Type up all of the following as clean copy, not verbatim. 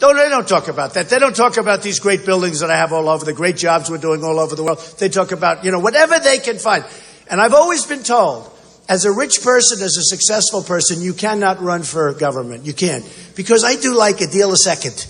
No, they don't talk about that. They don't talk about these great buildings that I have all over, the great jobs we're doing all over the world. They talk about, whatever they can find. And I've always been told, as a rich person, as a successful person, you cannot run for government. You can't. Because I do like a deal a second.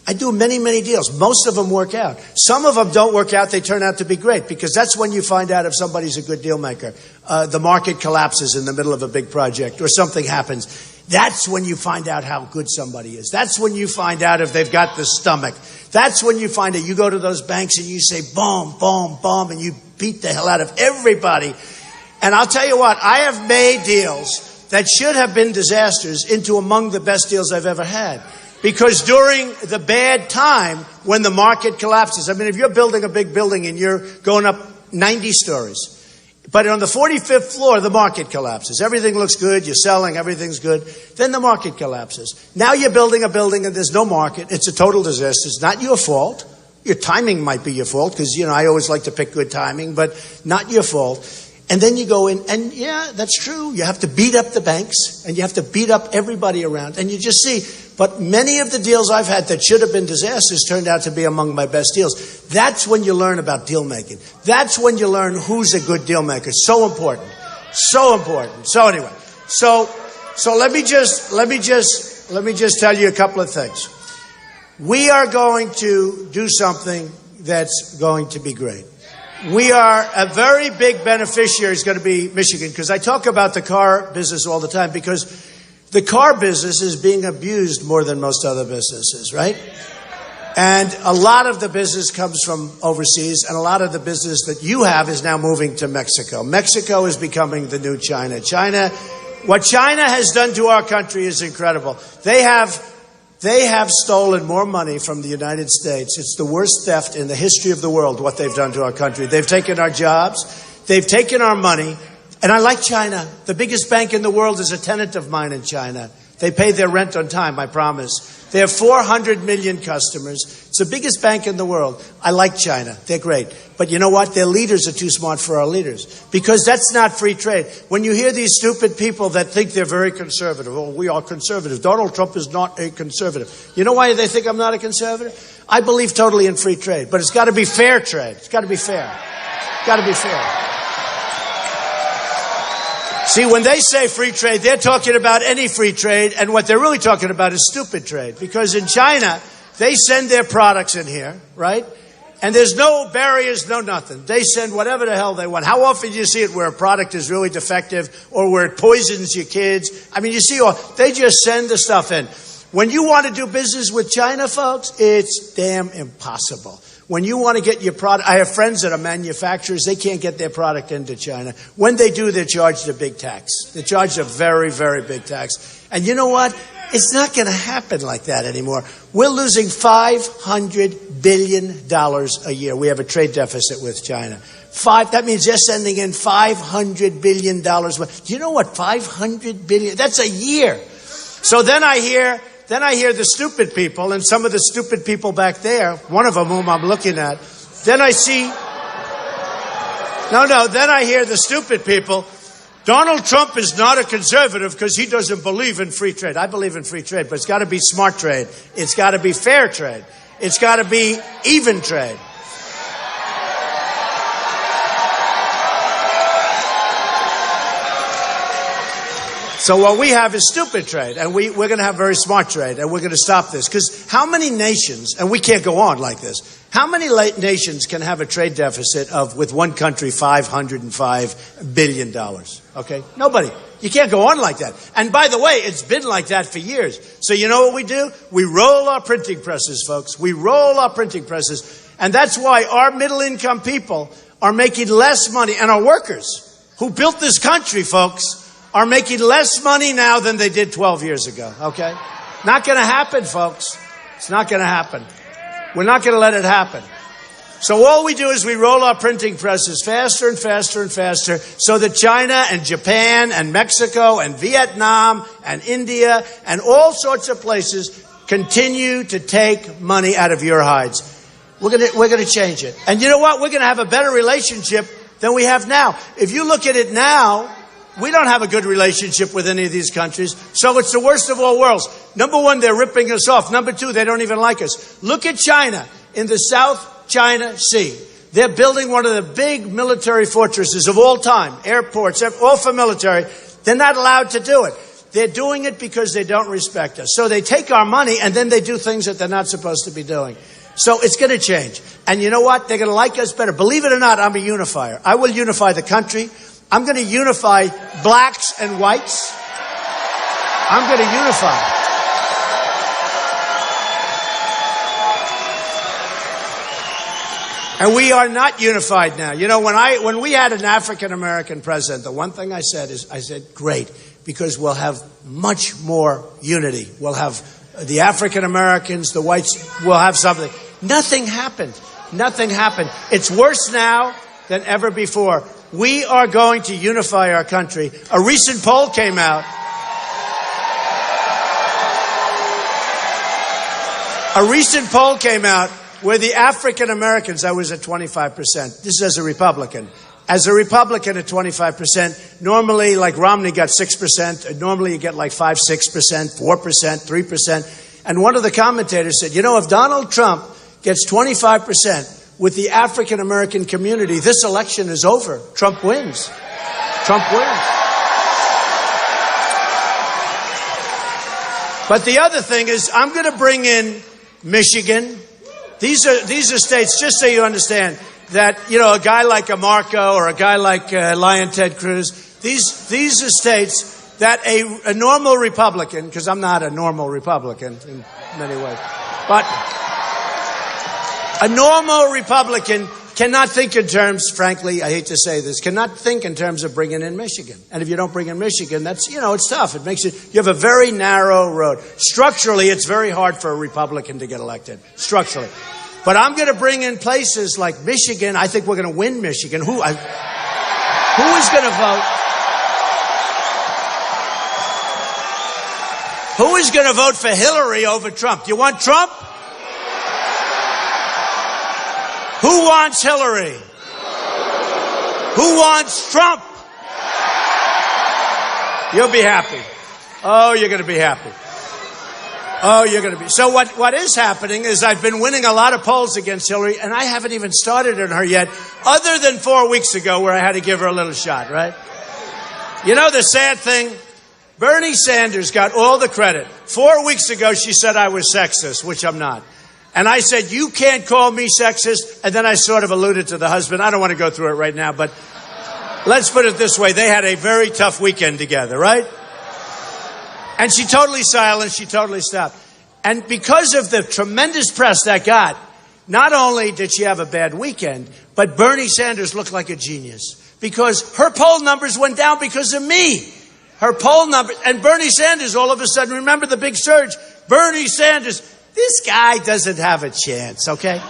I do many, many deals. Most of them work out. Some of them don't work out. They turn out to be great, because that's when you find out if somebody's a good deal maker. The market collapses in the middle of a big project or something happens. That's when you find out how good somebody is. That's when you find out if they've got the stomach. That's when you find out. You go to those banks and you say, boom, boom, boom, and you beat the hell out of everybody. And I'll tell you what, I have made deals that should have been disasters into among the best deals I've ever had. Because during the bad time, when the market collapses, I mean, if you're building a big building and you're going up 90 stories, but on the 45th floor, the market collapses. Everything looks good. You're selling. Everything's good. Then the market collapses. Now you're building a building and there's no market. It's a total disaster. It's not your fault. Your timing might be your fault because, I always like to pick good timing, but not your fault. And then you go in and, yeah, that's true. You have to beat up the banks and you have to beat up everybody around. And you just see, but many of the deals I've had that should have been disasters turned out to be among my best deals. That's when you learn about deal making. That's when you learn who's a good deal maker. So important. So important. So anyway, so let me just tell you a couple of things. We are going to do something that's going to be great. We are a very big beneficiary is going to be Michigan, because I talk about the car business all the time, because the car business is being abused more than most other businesses, right? And a lot of the business comes from overseas, and a lot of the business that you have is now moving to Mexico. Mexico is becoming the new China. What China has done to our country is incredible. They have stolen more money from the United States. It's the worst theft in the history of the world, what they've done to our country. They've taken our jobs. They've taken our money. And I like China. The biggest bank in the world is a tenant of mine in China. They pay their rent on time, I promise. They have 400 million customers. It's the biggest bank in the world. I like China. They're great. But you know what? Their leaders are too smart for our leaders. Because that's not free trade. When you hear these stupid people that think they're very conservative, oh, we are conservative. Donald Trump is not a conservative. You know why they think I'm not a conservative? I believe totally in free trade. But it's got to be fair trade. It's got to be fair. It's got to be fair. See, when they say free trade, they're talking about any free trade, and what they're really talking about is stupid trade. Because in China, they send their products in here, right? And there's no barriers, no nothing. They send whatever the hell they want. How often do you see it where a product is really defective or where it poisons your kids? I mean, you see, they just send the stuff in. When you want to do business with China, folks, it's damn impossible. When you want to get your product, I have friends that are manufacturers, they can't get their product into China. When they do, they're charged a big tax. They're charged a very, very big tax. And you know what? It's not going to happen like that anymore. We're losing $500 billion a year. We have a trade deficit with China. That means they're sending in $500 billion. Do you know what $500 billion? That's a year. So then I hear the stupid people, and some of the stupid people back there, one of them whom I'm looking at, then I hear the stupid people. Donald Trump is not a conservative because he doesn't believe in free trade. I believe in free trade, but it's got to be smart trade. It's got to be fair trade. It's got to be even trade. So what we have is stupid trade, and we're going to have very smart trade, and we're going to stop this. Because how many nations, and we can't go on like this, how many nations can have a trade deficit of, with one country, $505 billion? Okay? Nobody. You can't go on like that. And by the way, it's been like that for years. So you know what we do? We roll our printing presses, folks. We roll our printing presses. And that's why our middle-income people are making less money, and our workers who built this country, folks, are making less money now than they did 12 years ago, okay? Not going to happen, folks. It's not going to happen. We're not going to let it happen. So all we do is we roll our printing presses faster and faster and faster so that China and Japan and Mexico and Vietnam and India and all sorts of places continue to take money out of your hides. We're going to change it. And you know what? We're going to have a better relationship than we have now. If you look at it now, We don't have a good relationship with any of these countries. So it's the worst of all worlds. Number one, they're ripping us off. Number two, they don't even like us. Look at China in the South China Sea. They're building one of the big military fortresses of all time, airports, all for military. They're not allowed to do it. They're doing it because they don't respect us. So they take our money and then they do things that they're not supposed to be doing. So it's going to change. And you know what? They're going to like us better. Believe it or not, I'm a unifier. I will unify the country. I'm going to unify blacks and whites. I'm going to unify. And we are not unified now. You know, when we had an African-American president, the one thing I said is, great, because we'll have much more unity. We'll have the African-Americans, the whites, we'll have something. Nothing happened. Nothing happened. It's worse now than ever before. We are going to unify our country. A recent poll came out. Where the African Americans, I was at 25%. This is as a Republican. As a Republican at 25%, normally like Romney got 6%, normally you get like 5, 6%, 4%, 3%. And one of the commentators said, you know, if Donald Trump gets 25% with the African American community, this election is over. Trump wins. Trump wins. But the other thing is, I'm going to bring in Michigan. These are states, just so you understand, that, you know, a guy like a Marco or a guy like Lion Ted Cruz, these are states that a normal Republican, because I'm not a normal Republican in many ways, but a normal Republican cannot think in terms, frankly, I hate to say this, cannot think in terms of bringing in Michigan. And if you don't bring in Michigan, that's, you know, it's tough. It makes it, you have a very narrow road. Structurally, it's very hard for a Republican to get elected. Structurally. But I'm going to bring in places like Michigan. I think we're going to win Michigan. Who is going to vote? Who is going to vote for Hillary over Trump? You want Trump? Who wants Hillary? Who wants Trump? You'll be happy. Oh, you're going to be happy. Oh, you're going to be. So what is happening is I've been winning a lot of polls against Hillary, and I haven't even started on her yet, other than 4 weeks ago where I had to give her a little shot, right? You know the sad thing? Bernie Sanders got all the credit. 4 weeks ago, she said I was sexist, which I'm not. And I said, you can't call me sexist. And then I sort of alluded to the husband. I don't want to go through it right now, but let's put it this way. They had a very tough weekend together, right? And she totally silenced. She totally stopped. And because of the tremendous press that got, not only did she have a bad weekend, but Bernie Sanders looked like a genius. Because her poll numbers went down because of me. Her poll numbers. And Bernie Sanders, all of a sudden, remember the big surge? Bernie Sanders. This guy doesn't have a chance, okay?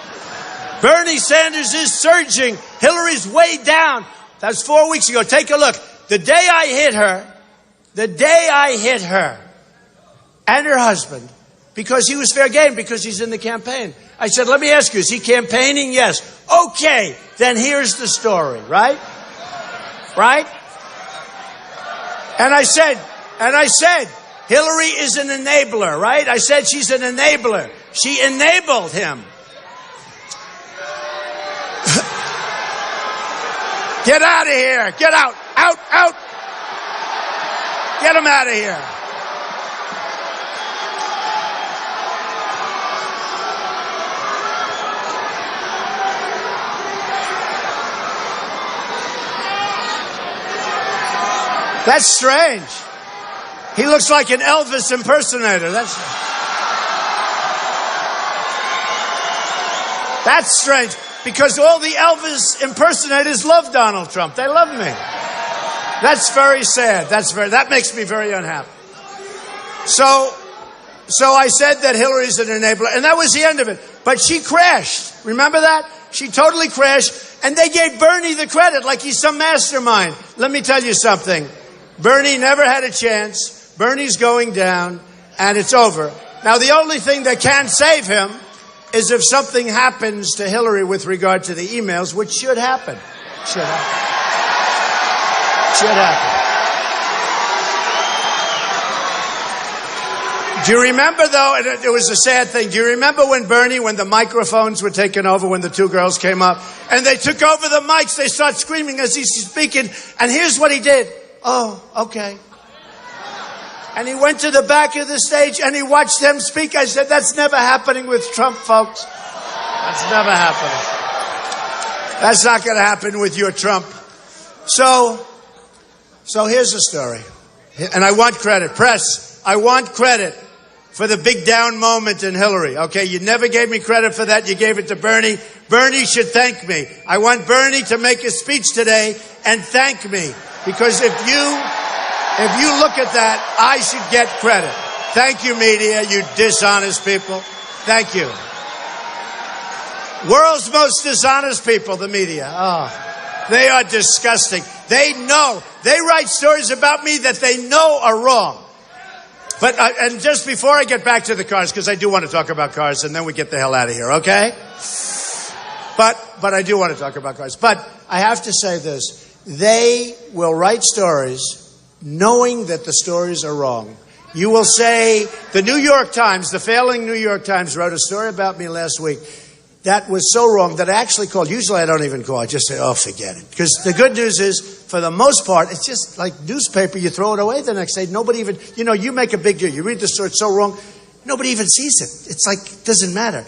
Bernie Sanders is surging. Hillary's way down. That was 4 weeks ago. Take a look. The day I hit her and her husband, because he was fair game, because he's in the campaign, I said, let me ask you, is he campaigning? Yes. Okay, then here's the story, right? Right? And I said, Hillary is an enabler, right? I said she's an enabler. She enabled him. Get out of here. Get out. Out, out. Get him out of here. That's strange. He looks like an Elvis impersonator. That's strange, because all the Elvis impersonators love Donald Trump. They love me. That's very sad. That makes me very unhappy. So I said that Hillary's an enabler, and that was the end of it. But she crashed. Remember that? She totally crashed, and they gave Bernie the credit like he's some mastermind. Let me tell you something. Bernie never had a chance. Bernie's going down, and it's over. Now, the only thing that can save him is if something happens to Hillary with regard to the emails, which should happen. Should happen. Do you remember, though, and it was a sad thing, do you remember when Bernie, when the microphones were taken over, when the two girls came up, and they took over the mics, they start screaming as he's speaking, and here's what he did. Oh, okay. And he went to the back of the stage, and he watched them speak. I said, that's never happening with Trump, folks. That's never happening. That's not going to happen with your Trump. So here's the story. And I want credit. Press, I want credit for the big down moment in Hillary. Okay, you never gave me credit for that. You gave it to Bernie. Bernie should thank me. I want Bernie to make a speech today and thank me. Because if you look at that, I should get credit. Thank you, media, you dishonest people. Thank you. World's most dishonest people, the media. Oh, they are disgusting. They know. They write stories about me that they know are wrong. But, and just before I get back to the cars, because I do want to talk about cars, and then we get the hell out of here, okay? But I do want to talk about cars. But I have to say this. They will write stories knowing that the stories are wrong. You will say, the New York Times, the failing New York Times wrote a story about me last week that was so wrong that I actually called. Usually I don't even call. I just say, oh, forget it. Because the good news is, for the most part, it's just like newspaper. You throw it away the next day. Nobody even, you make a big deal. You read the story, it's so wrong. Nobody even sees it. It's like, it doesn't matter.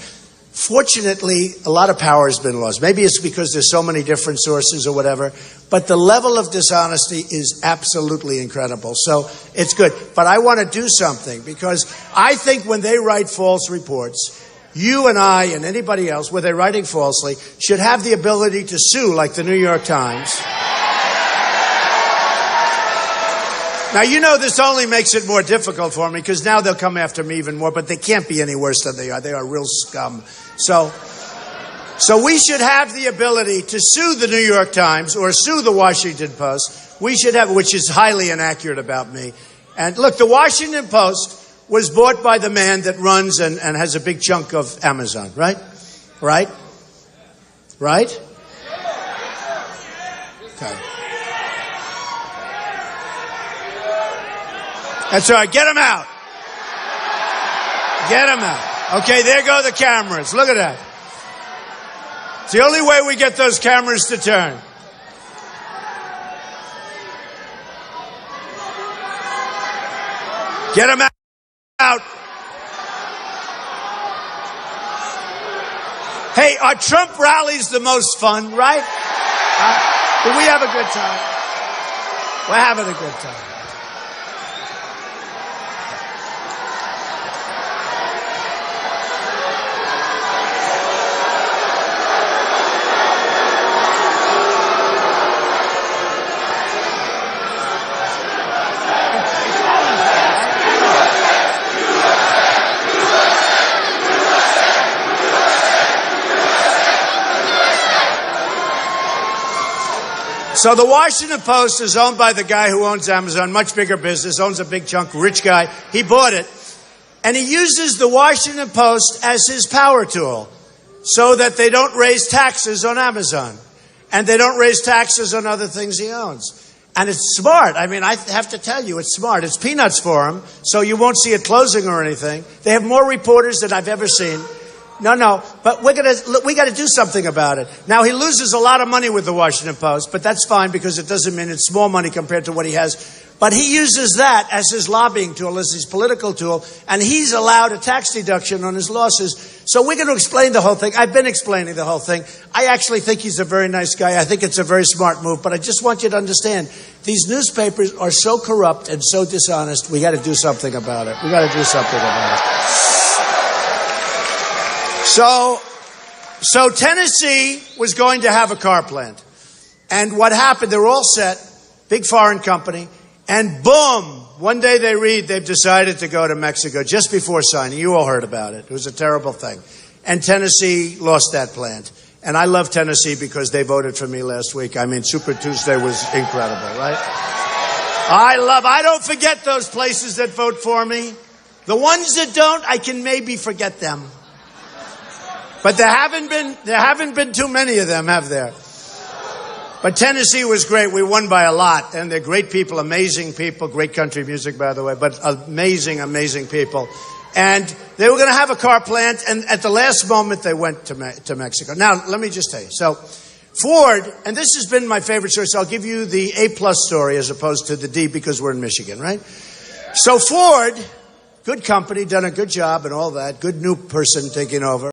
Fortunately, a lot of power has been lost. Maybe it's because there's so many different sources or whatever. But the level of dishonesty is absolutely incredible. So it's good. But I want to do something because I think when they write false reports, you and I and anybody else, where they're writing falsely, should have the ability to sue like the New York Times. Now, this only makes it more difficult for me because now they'll come after me even more, but they can't be any worse than they are. They are real scum. So we should have the ability to sue the New York Times or sue the Washington Post. We should have, which is highly inaccurate about me. And look, the Washington Post was bought by the man that runs and has a big chunk of Amazon, right? Right? Right? Okay. That's all right. Get him out. Get him out. Okay, there go the cameras. Look at that. It's the only way we get those cameras to turn. Get him out. Hey, are Trump rallies the most fun, right? Do we have a good time? We're having a good time. So the Washington Post is owned by the guy who owns Amazon, much bigger business, owns a big chunk, rich guy. He bought it. And he uses the Washington Post as his power tool so that they don't raise taxes on Amazon. And they don't raise taxes on other things he owns. And it's smart. I mean, I have to tell you, it's smart. It's peanuts for him, so you won't see it closing or anything. They have more reporters than I've ever seen. No, but we got to do something about it. Now, he loses a lot of money with the Washington Post, but that's fine because it doesn't mean it's small money compared to what he has. But he uses that as his lobbying tool, as his political tool, and he's allowed a tax deduction on his losses. So we're going to explain the whole thing. I've been explaining the whole thing. I actually think he's a very nice guy. I think it's a very smart move, but I just want you to understand, these newspapers are so corrupt and so dishonest, we got to do something about it. We got to do something about it. So Tennessee was going to have a car plant. And what happened, they're all set, big foreign company, and boom, one day they read they've decided to go to Mexico just before signing. You all heard about it. It was a terrible thing. And Tennessee lost that plant. And I love Tennessee because they voted for me last week. I mean, Super Tuesday was incredible, right? I don't forget those places that vote for me. The ones that don't, I can maybe forget them. But there haven't been too many of them, have there? But Tennessee was great. We won by a lot. And they're great people, amazing people. Great country music, by the way, but amazing, amazing people. And they were going to have a car plant, and at the last moment, they went to Mexico. Now, let me just tell you. So, Ford, and this has been my favorite story, so I'll give you the A-plus story as opposed to the D because we're in Michigan, right? So Ford, good company, done a good job and all that, good new person taking over.